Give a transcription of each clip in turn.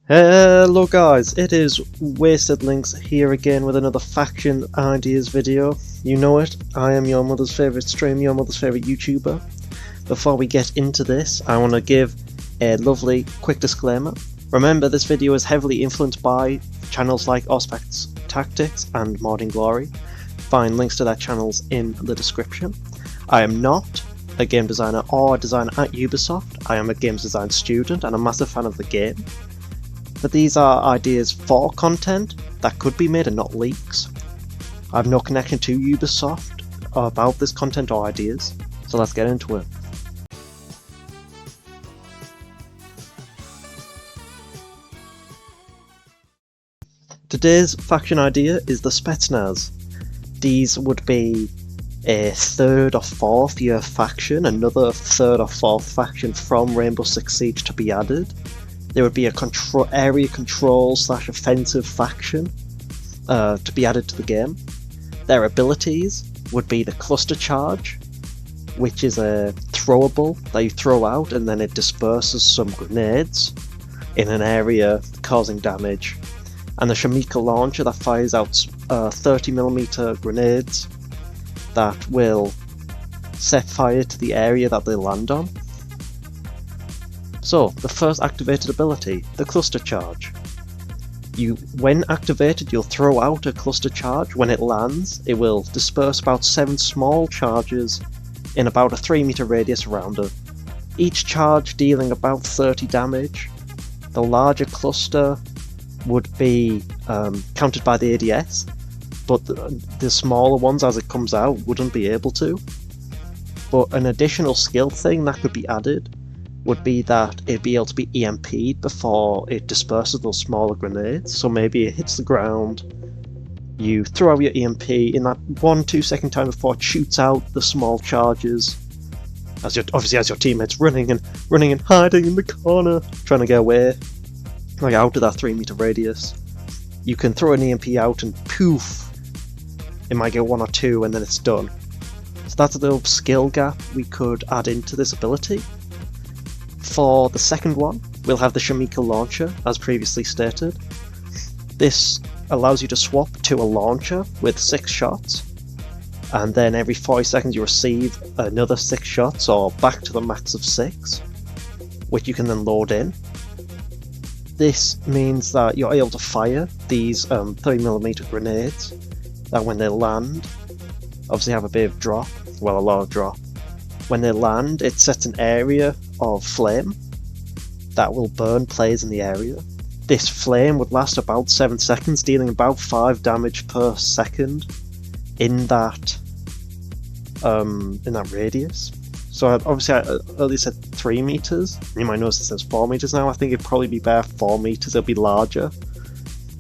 Hello guys, it is Wasted Links here again with another faction ideas video. You know it, I am your mother's favourite stream, your mother's favourite YouTuber. Before we get into this, I want to give a lovely quick disclaimer. Remember, this video is heavily influenced by channels like Auspex Tactics and Mordian Glory. Find links to their channels in the description. I am not a game designer or a designer at Ubisoft. I am a games design student and a massive fan of the game. But these are ideas for content that could be made and not leaks. I have no connection to Ubisoft about this content or ideas, so let's get into it. Today's faction idea is the SPETSNAZ. These would be a 3rd or 4th year faction, another 3rd or 4th faction from Rainbow Six Siege to be added. There would be a area control / offensive faction to be added to the game. Their abilities would be the cluster charge, which is a throwable that you throw out and then it disperses some grenades in an area causing damage. And the Shamika launcher that fires out 30mm grenades that will set fire to the area that they land on. So, the first activated ability, the cluster charge. When activated, you'll throw out a cluster charge. When it lands, it will disperse about 7 small charges in about a 3-meter radius around it. Each charge dealing about 30 damage. The larger cluster would be counted by the ADS, but the smaller ones as it comes out wouldn't be able to. But an additional skill thing that could be added would be that it'd be able to be EMP'd before it disperses those smaller grenades. So maybe it hits the ground, you throw out your EMP in that 1-2 second time before it shoots out the small charges. Obviously as your teammates running and hiding in the corner, trying to get away, like out of that 3-meter radius. You can throw an EMP out and poof, it might get 1 or 2 and then it's done. So that's a little skill gap we could add into this ability. For the second one, we'll have the Shamika launcher, as previously stated. This allows you to swap to a launcher with 6 shots, and then every 40 seconds you receive another 6 shots, or back to the max of 6, which you can then load in. This means that you're able to fire these 30mm grenades, that when they land, obviously have a bit of drop, well, a lot of drop. When they land, it sets an area of flame that will burn players in the area. This flame would last about 7 seconds, dealing about 5 damage per second in that radius. So obviously I earlier said 3 meters. You might notice it says 4 meters now. I think it'd probably be better 4 meters. It'll be larger.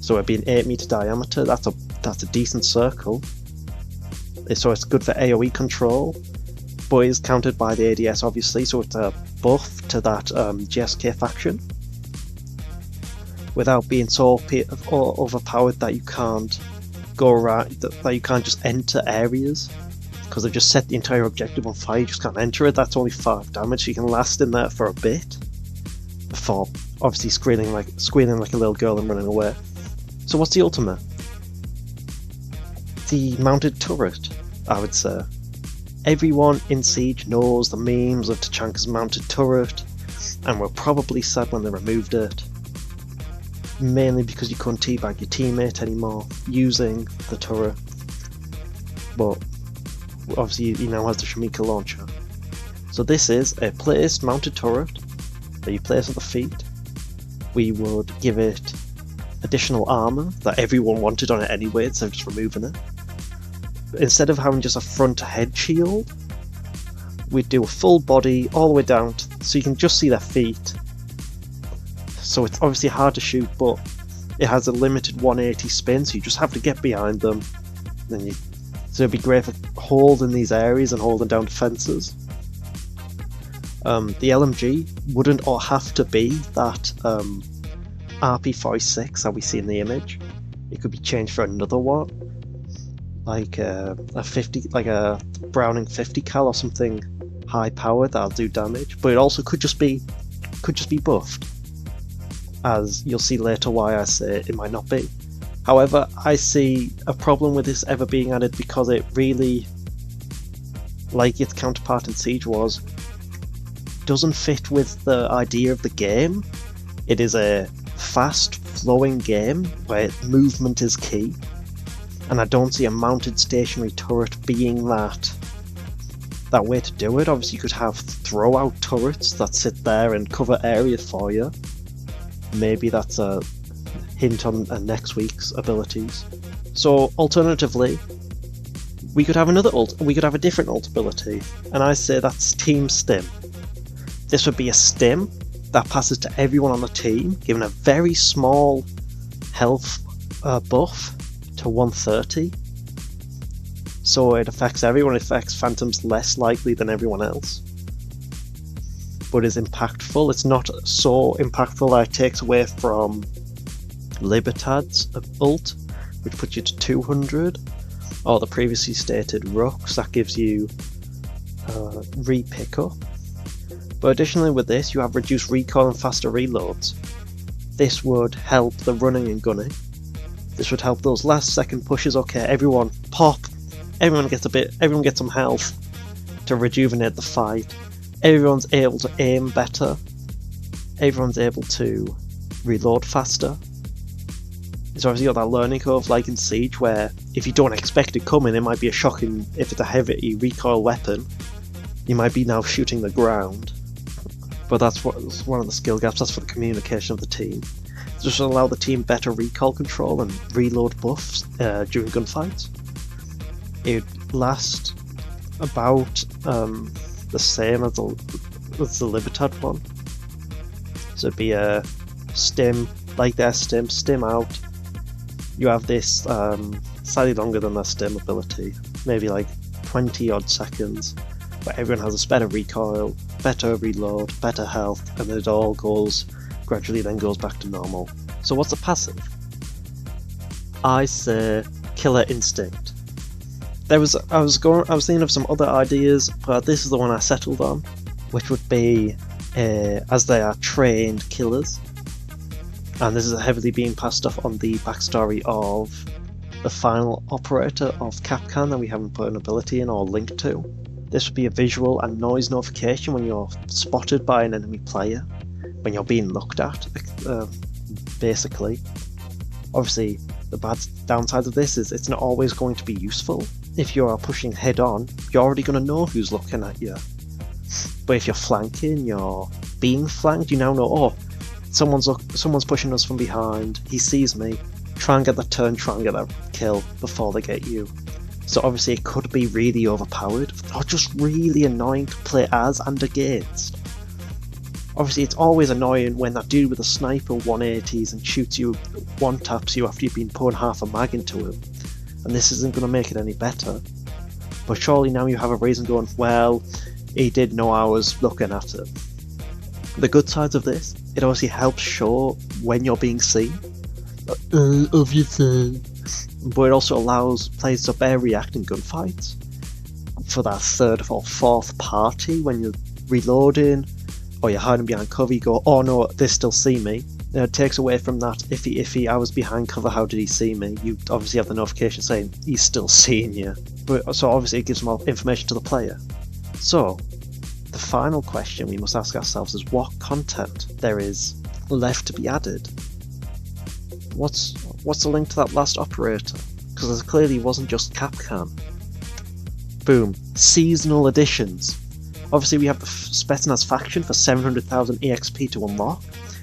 So it'd be an 8-meter diameter. That's a decent circle. So it's good for AoE control, but is counted by the ADS obviously, so it's a buff to that GSK faction without being so overpowered that you can't go around, that you can't just enter areas because they've just set the entire objective on fire. You just can't enter it. That's only 5 damage, so you can last in there for a bit before obviously squealing like a little girl and running away. So what's the ultimate? The mounted turret, I would say. Everyone in Siege knows the memes of Tachanka's mounted turret, and were probably sad when they removed it. Mainly because you couldn't teabag your teammate anymore using the turret. But obviously he now has the Shamika launcher. So this is a placed mounted turret that you place at the feet. We would give it additional armour that everyone wanted on it anyway, instead of just removing it. Instead of having just a front head shield, we'd do a full body all the way down so you can just see their feet. So it's obviously hard to shoot, but it has a limited 180 spin, so you just have to get behind them. So it'd be great for holding these areas and holding down defences. The LMG wouldn't or have to be that RP46 that we see in the image. It could be changed for another one, like a Browning 50 cal or something high powered that'll do damage, but it also could just be buffed. as you'll see later why I say it might not be. However, I see a problem with this ever being added because it really, like its counterpart in Siege was, doesn't fit with the idea of the game. It is a fast flowing game where movement is key, and I don't see a mounted stationary turret being that way to do it. Obviously you could have throw out turrets that sit there and cover area for you. Maybe that's a hint on next week's abilities. So alternatively, we could have a different ult ability, and I say that's Team Stim. This would be a stim that passes to everyone on the team, given a very small health buff to 130. So it affects everyone, it affects Phantoms less likely than everyone else, but is impactful. It's not so impactful that it takes away from Libertad's ult, which puts you to 200, or the previously stated Rux, that gives you re-pick up. But additionally with this, you have reduced recoil and faster reloads. This would help the running and gunning. This would help those last second pushes. Okay, everyone pop, everyone gets some health to rejuvenate the fight. Everyone's able to aim better. Everyone's able to reload faster. It's obviously got that learning curve like in Siege, where if you don't expect it coming, it might be a shocking, if it's a heavy recoil weapon, you might be now shooting the ground. But that's one of the skill gaps, that's for the communication of the team. Just allow the team better recoil control and reload buffs during gunfights. It would last about the same as the Libertad one. So it'd be a stim, like their stim out. You have this slightly longer than their stim ability, maybe like 20 odd seconds, where everyone has a better recoil, better reload, better health, and it all gradually then goes back to normal. So what's the passive? I say Killer Instinct. I was thinking of some other ideas, but this is the one I settled on, which would be as they are trained killers, and this is heavily being passed off on the backstory of the final operator of Capcan that we haven't put an ability in or link to. This would be a visual and noise notification when you're spotted by an enemy player, when you're being looked at, basically. Obviously, the bad downside of this is it's not always going to be useful. If you are pushing head on, you're already going to know who's looking at you. But if you're flanking, you're being flanked, you now know, oh, someone's pushing us from behind, he sees me, try and get that turn, try and get that kill before they get you. So obviously it could be really overpowered, or just really annoying to play as and against. Obviously it's always annoying when that dude with a sniper 180s and shoots you, one-taps you after you've been putting half a mag into him, and this isn't going to make it any better. But surely now you have a reason going, well, he did know I was looking at him. The good sides of this, it obviously helps show when you're being seen. Obviously. But it also allows players to better react in gunfights. For that third or fourth party, when you're reloading, or you're hiding behind cover, you go, oh no, they still see me. It takes away from that iffy, I was behind cover, how did he see me? You obviously have the notification saying, he's still seeing you. But, so obviously it gives more information to the player. So, the final question we must ask ourselves is what content there is left to be added. What's the link to that last operator? Because it clearly wasn't just Capcan. Boom. Seasonal additions. Obviously we have the SPETSNAZ faction for 700,000 EXP to unlock.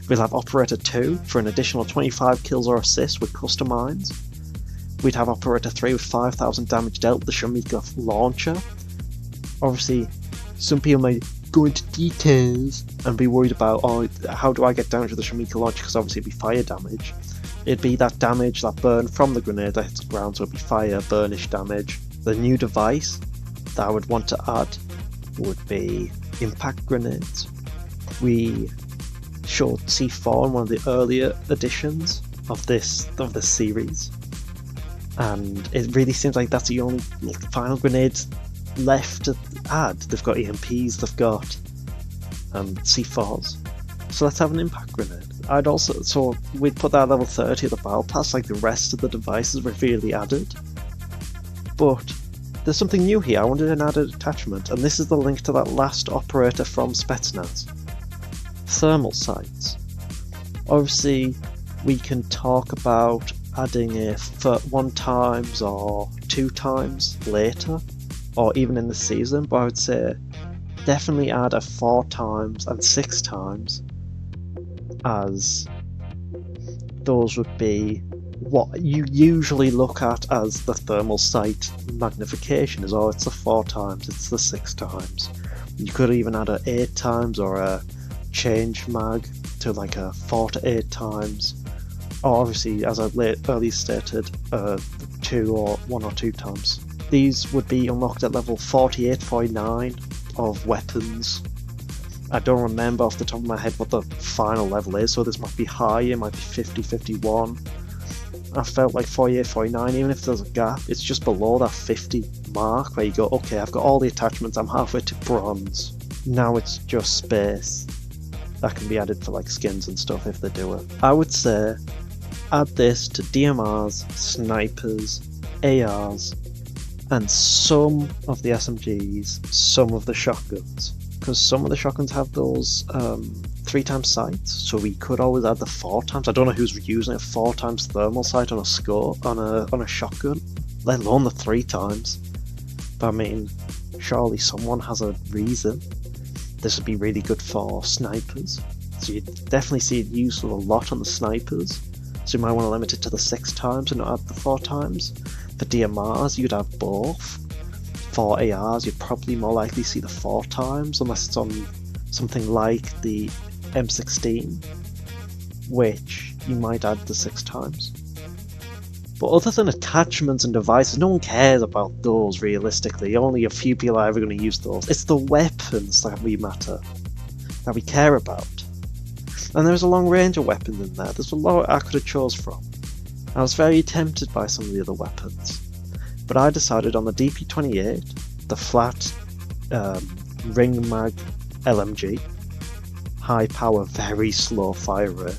We'll have Operator 2 for an additional 25 kills or assists with custom mines. We'd have Operator 3 with 5,000 damage dealt with the Shamika launcher. Obviously, some people may go into details and be worried about, oh, how do I get down to the Shamika launcher, because obviously it'd be fire damage. It'd be that damage, that burn from the grenade that hits the ground, so it'd be fire, burnish damage. The new device that I would want to add would be impact grenades. We showed C4 in one of the earlier editions of this series, and it really seems like that's the only final grenade left to add. They've got EMPs, they've got C4s, so let's have an impact grenade. so we'd put that at level 30 at the battle pass, like the rest of the devices were really added. But there's something new here. I wanted an added attachment, and this is the link to that last operator from SPETSNAZ. Thermal sights. Obviously, we can talk about adding it for 1 times or 2 times later, or even in the season, but I would say definitely add a 4 times and 6 times, as those would be what you usually look at as the thermal sight magnification. Is oh, it's the 4 times, it's the 6 times. You could even add a 8 times or a change mag to like a 4 to 8 times, or obviously, as I earlier stated, 1 or 2 times. These would be unlocked at level 48, 49 of weapons. I don't remember off the top of my head what the final level is, so this might be higher, it might be 50, 51. I felt like 48, 49, even if there's a gap, it's just below that 50 mark where you go, okay, I've got all the attachments, I'm halfway to bronze. Now it's just space that can be added for like skins and stuff if they do it. I would say add this to DMRs, snipers, ARs, and some of the SMGs, some of the shotguns. Because some of the shotguns have those 3 times sights, so we could always add the 4 times. I don't know who's using a 4 times thermal sight on a scope, on a shotgun, let alone the 3 times. But I mean, surely someone has a reason. This would be really good for snipers, so you definitely see it used a lot on the snipers. So you might want to limit it to the 6 times and not add the 4 times. For DMRs, you'd have both. For ARs, you'd probably more likely see the 4 times, unless it's on something like the M16, which you might add the 6 times. But other than attachments and devices, no one cares about those realistically. Only a few people are ever going to use those. It's the weapons that we matter, that we care about. And there's a long range of weapons in there. There's a lot I could have chose from. I was very tempted by some of the other weapons, but I decided on the DP28, the flat ring mag LMG, high power, very slow fire rate,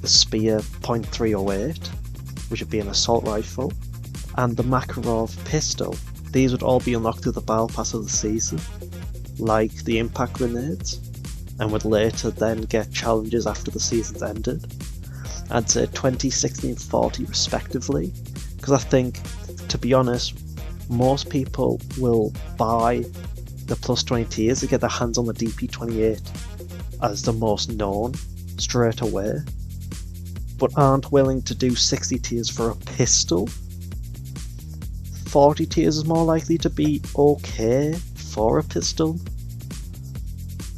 the spear .308, which would be an assault rifle, and the Makarov pistol. These would all be unlocked through the battle pass of the season, like the impact grenades, and would later then get challenges after the season's ended. I'd say 20, 16, 40 respectively, because I think, to be honest, most people will buy the plus 20 tiers to get their hands on the DP28 as the most known straight away, but aren't willing to do 60 tiers for a pistol. 40 tiers is more likely to be okay for a pistol,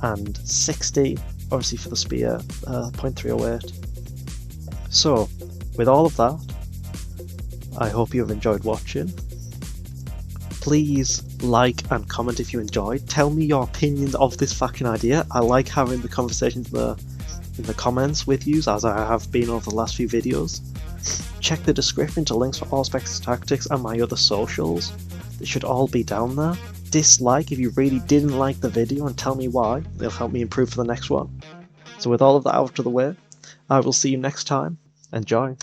and 60 obviously for the spear, .308. So, with all of that, I hope you have enjoyed watching. Please like and comment if you enjoyed. Tell me your opinions of this fucking idea. I like having the conversations in the comments with you, as I have been over the last few videos. Check the description to links for Auspex tactics and my other socials. They should all be down there. Dislike if you really didn't like the video and tell me why. It'll help me improve for the next one. So with all of that out of the way, I will see you next time. Enjoy.